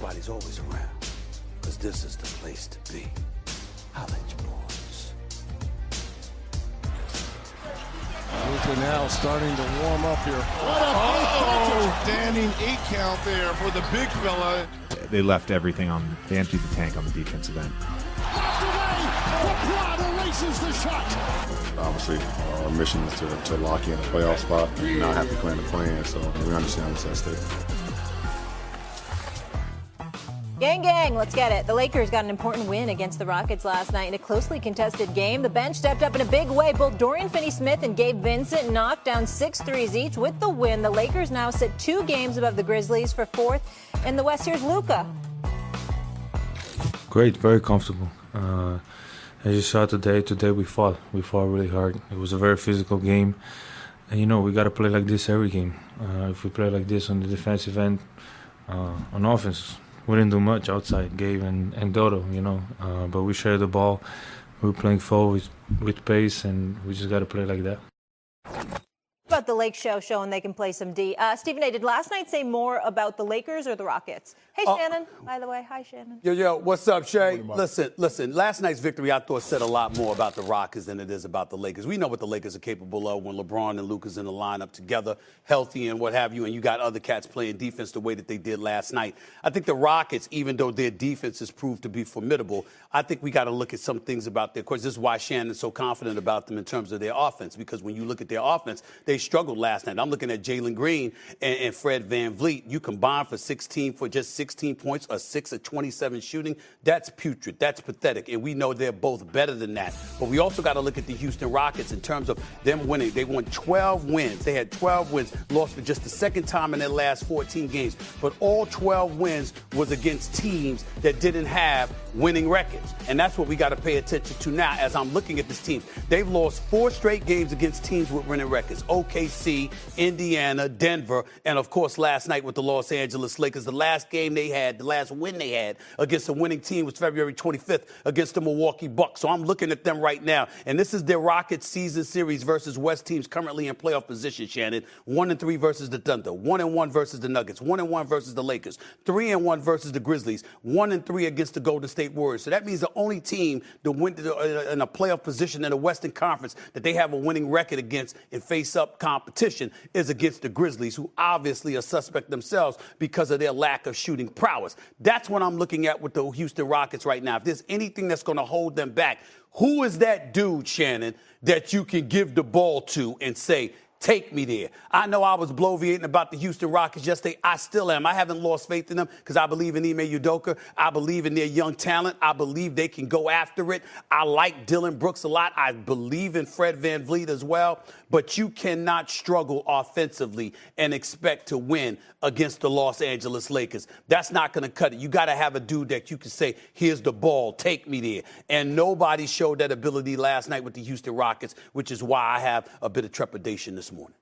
everybody's always around, because this is the place to be. Holla at your boys. Luka now starting to warm up here. Standing 8 count there for the big fella. They left everything on. They emptied the tank on the defensive end. Obviously, our mission is to lock in a playoff spot and not have to plan the plan, so we understand what's at stake. Gang, let's get it. The Lakers got an important win against the Rockets last night in a closely contested game. The bench stepped up in a big way. Both Dorian Finney-Smith and Gabe Vincent knocked down 6 threes each. With the win, the Lakers now sit 2 games above the Grizzlies for 4th in the West. Here's Luka. Great, very comfortable. As you saw today we fought. We fought really hard. It was a very physical game. And, we got to play like this every game. If we play like this on the defensive end, on offense, we didn't do much outside, Gabe and Dodo, but we shared the ball. We were playing forward with pace, and we just got to play like that. About the Lake Show showing they can play some D. Stephen A., did last night say more about the Lakers or the Rockets? Hey, Shannon, by the way. Hi, Shannon. Yo, what's up, Shay? Listen, last night's victory, I thought, said a lot more about the Rockets than it is about the Lakers. We know what the Lakers are capable of when LeBron and Luka's in the lineup together, healthy and what have you, and you got other cats playing defense the way that they did last night. I think the Rockets, even though their defense has proved to be formidable, I think we got to look at some things about their course. This is why Shannon's so confident about them in terms of their offense, because when you look at their offense, they struggled last night. I'm looking at Jalen Green and Fred VanVleet. You combine for 16 points, or 6 of 27 shooting. That's putrid. That's pathetic. And we know they're both better than that. But we also got to look at the Houston Rockets in terms of them winning. They won 12 wins. They had 12 wins, lost for just the second time in their last 14 games. But all 12 wins was against teams that didn't have winning records. And that's what we got to pay attention to now as I'm looking at this team. They've lost 4 straight games against teams with winning records. OKC, Indiana, Denver, and, of course, last night with the Los Angeles Lakers. The last game they had, the last win they had against a winning team was February 25th against the Milwaukee Bucks. So I'm looking at them right now. And this is their Rockets season series versus West teams currently in playoff position, Shannon. 1-3 versus the Thunder. 1-1 versus the Nuggets. 1-1 versus the Lakers. 3-1 versus the Grizzlies. 1-3 against the Golden State Warriors. So that means the only team that went in a playoff position in the Western Conference that they have a winning record against and face up competition is against the Grizzlies, who obviously are suspect themselves because of their lack of shooting prowess. That's what I'm looking at with the Houston Rockets right now. If there's anything that's going to hold them back, who is that dude, Shannon, that you can give the ball to and say, take me there? I know I was bloviating about the Houston Rockets yesterday. I still am. I haven't lost faith in them because I believe in Ime Udoka. I believe in their young talent. I believe they can go after it. I like Dylan Brooks a lot. I believe in Fred VanVleet as well. But you cannot struggle offensively and expect to win against the Los Angeles Lakers. That's not going to cut it. You got to have a dude that you can say, here's the ball, take me there. And nobody showed that ability last night with the Houston Rockets, which is why I have a bit of trepidation this morning.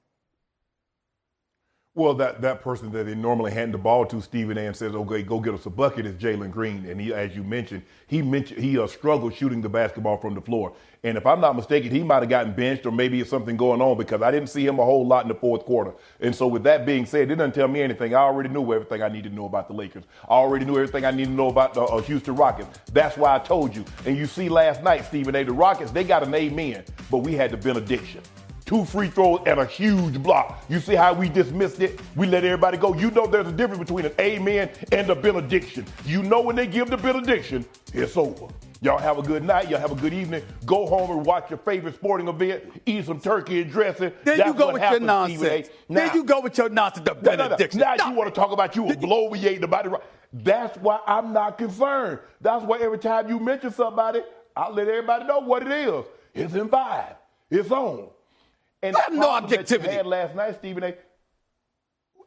Well, that person that they normally hand the ball to, Stephen A., and says, okay, go get us a bucket, is Jalen Green. And he, as you mentioned, he struggled shooting the basketball from the floor. And if I'm not mistaken, he might have gotten benched or maybe something going on because I didn't see him a whole lot in the fourth quarter. And so with that being said, it doesn't tell me anything. I already knew everything I needed to know about the Lakers. I already knew everything I needed to know about the Houston Rockets. That's why I told you. And you see last night, Stephen A., the Rockets, they got an amen, but we had the benediction. 2 free throws and a huge block. You see how we dismissed it? We let everybody go. You know there's a difference between an amen and a benediction. You know when they give the benediction, it's over. Y'all have a good night. Y'all have a good evening. Go home and watch your favorite sporting event. Eat some turkey and dressing. There you go with your nonsense. There you go with your nonsense, the benediction. Now you want to talk about you bloviating about it. That's why I'm not concerned. That's why every time you mention somebody, I'll let everybody know what it is. It's in vibe. It's on. And I have no objectivity. That you had last night, Stephen A.,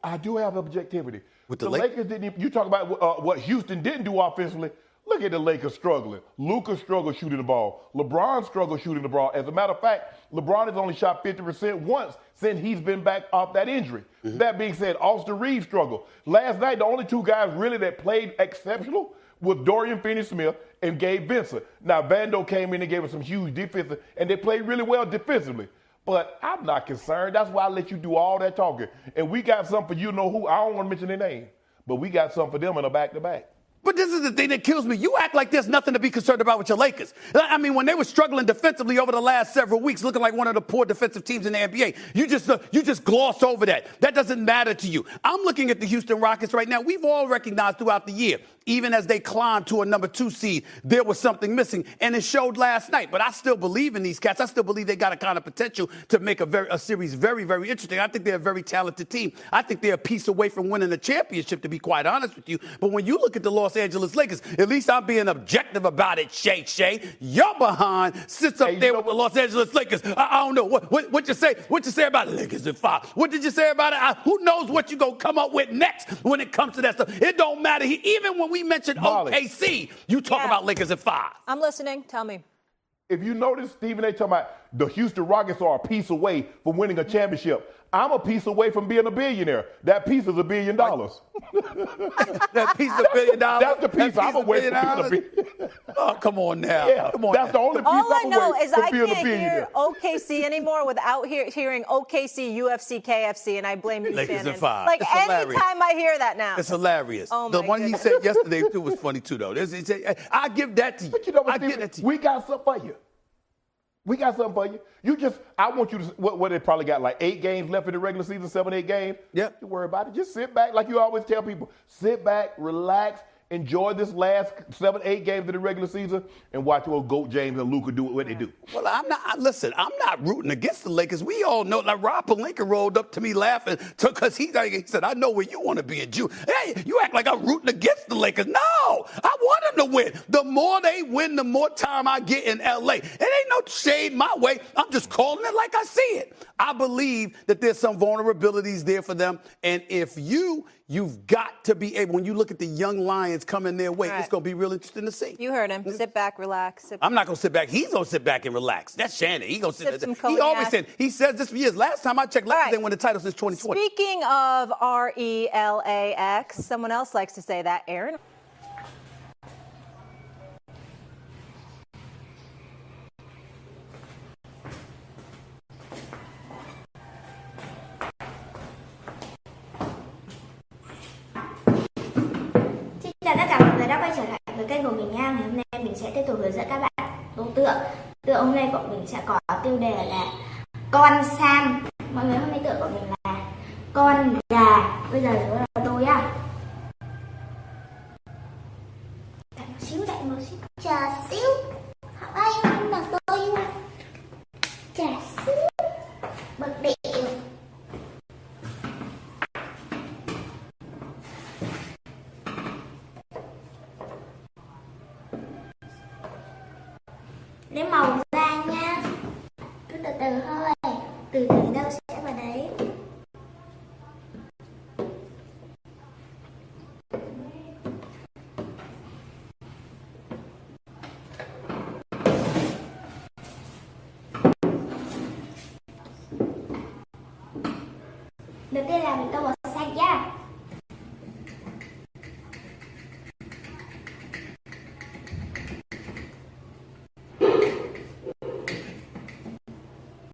I do have objectivity. With the Lakers didn't even, you talk about what Houston didn't do offensively. Look at the Lakers struggling. Luka struggled shooting the ball. LeBron struggled shooting the ball. As a matter of fact, LeBron has only shot 50% once since he's been back off that injury. Mm-hmm. That being said, Austin Reeves struggled. Last night, the only 2 guys really that played exceptional was Dorian Finney-Smith and Gabe Vincent. Now, Vando came in and gave us some huge defensive, and they played really well defensively. But I'm not concerned. That's why I let you do all that talking. And we got something for you to know who. I don't want to mention their name. but we got something for them in a back-to-back. But this is the thing that kills me. You act like there's nothing to be concerned about with your Lakers. I mean, when they were struggling defensively over the last several weeks, looking like one of the poor defensive teams in the NBA, you just gloss over that. That doesn't matter to you. I'm looking at the Houston Rockets right now. We've all recognized throughout the year, even as they climbed to a number 2 seed, there was something missing, and it showed last night. But I still believe in these cats. I still believe they got a kind of potential to make a series very, very interesting. I think they're a very talented team. I think they're a piece away from winning the championship, to be quite honest with you. But when you look at the Los Angeles Lakers, at least I'm being objective about it, Shay. Your behind sits up there with the Los Angeles Lakers. I don't know. What you say? What you say about Lakers at 5? What did you say about it? Who knows what you gonna come up with next when it comes to that stuff? It don't matter. Even when we mentioned OKC, you talk about Lakers at 5. I'm listening. Tell me. If you notice, Stephen A. talking about the Houston Rockets are a piece away from winning a championship. I'm a piece away from being a billionaire. That piece is $1 billion. That piece is $1 billion? That's the piece I'm away from being a billion. Oh, come on now. Yeah, come on that's now. the only piece All I I'm know away is from I being a can't billionaire. hear OKC anymore without hearing OKC, UFC, KFC, and I blame you, Lakers Shannon. at 5. Like, It's hilarious. anytime I hear that now. It's hilarious. Oh, the my one goodness. he said yesterday, too, was funny, too, though. I give that to you. But you know what, I give Stephen? that to you. We got something for you. We got something for you. I want you to, what they probably got like 8 games left in the regular season, 7, 8 games. Yep. Don't worry about it. Just sit back, like you always tell people. Sit back, relax, enjoy this last 7, 8 games of the regular season, and watch what Goat James and Luka do what they do. Well, I'm not rooting against the Lakers. We all know, like Rob Pelinka rolled up to me laughing because he said, I know where you want to be in June. Hey, you act like I'm rooting against the Lakers. No, I want them to win. The more they win, the more time I get in LA. It ain't no shade my way. I'm just calling it like I see it. I believe that there's some vulnerabilities there for them. And if you've got to be able, when you look at the young Lions coming their way, it's going to be real interesting to see. You heard him. Sit back, relax. I'm not going to sit back. He's going to sit back and relax. That's Shannon. He's going to sit Sip there. He always said, he says this for years. Last time I checked, Lakers didn't win the title since 2020. Speaking of RELAX, someone else likes to say that, Aaron. Chào tất cả mọi người đã quay trở lại với kênh của mình nha. Ngày hôm nay mình sẽ tiếp tục hướng dẫn các bạn câu tựa. Tựa hôm nay của mình sẽ có tiêu đề là con Sam. Mọi người hôm nay tựa của mình là con gà. Bây giờ là tôi á. Đợi một xíu. Chờ xíu. Học ơi, em bằng tôi nhưng mà chờ xíu. Bật điện. Lấy màu ra nha. Cứ từ từ thôi. Từ từ đâu sẽ vào đấy. Đầu tiên là mình tô màu